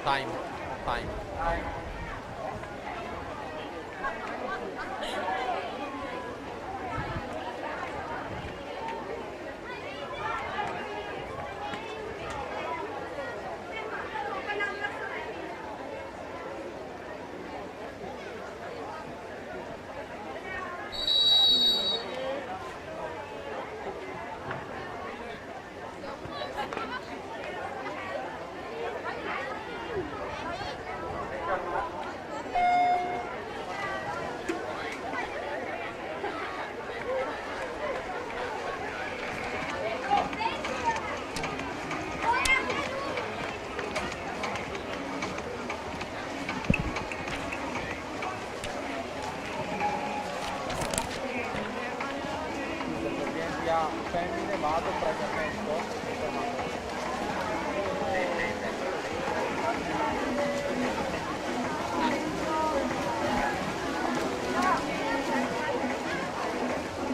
Time. Femmine, vado, prego presto.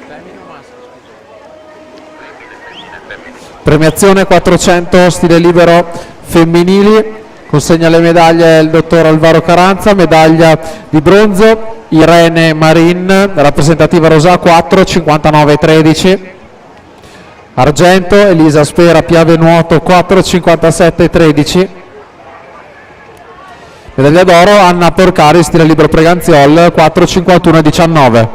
Femmine o maschio, scusa? Premiazione 400 stile libero femminili, consegna le medaglie il dottor Alvaro Caranza, medaglia di bronzo Irene Marin, rappresentativa Rosà 4, 59-13. Argento Elisa Spera, Piave Nuoto 4, 57-13. Medaglia d'oro Anna Porcari, stile libero Preganziol 4, 51-19.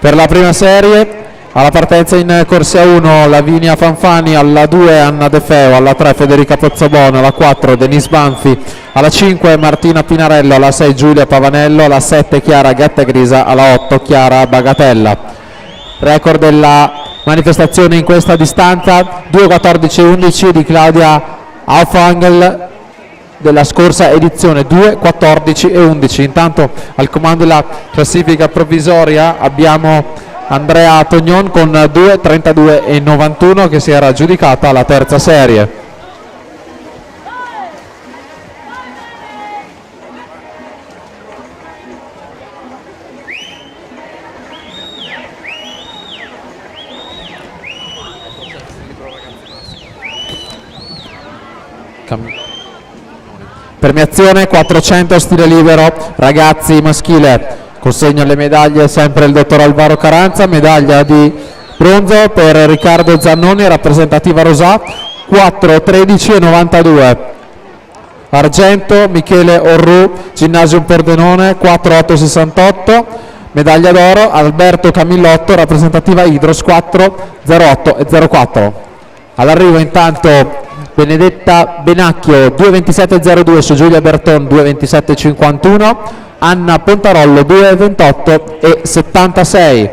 Per la prima serie, alla partenza in corsia 1 Lavinia Fanfani, alla 2 Anna De Feo, alla 3 Federica Pozzobono, alla 4 Denise Banfi, alla 5 Martina Pinarello, alla 6 Giulia Pavanello, alla 7 Chiara Gattagrisa, alla 8 Chiara Bagatella. Record della manifestazione in questa distanza 2:14:11 di Claudia Aufangel della scorsa edizione, 2:14:11. Intanto al comando della classifica provvisoria abbiamo Andrea Tognon con 2:32:91 che si era aggiudicata la terza serie. Premiazione 400 stile libero ragazzi maschile, consegna le medaglie sempre il dottor Alvaro Caranza, medaglia di bronzo per Riccardo Zannoni, rappresentativa Rosà 4:13:92. Argento Michele Orru, Ginnasium Pordenone 4:8:68. Medaglia d'oro Alberto Camillotto, rappresentativa Idros 4:08:04. All'arrivo intanto Benedetta Benacchio 2:27:02 su Giulia Berton 2:27:51, Anna Pontarollo 2:28:76.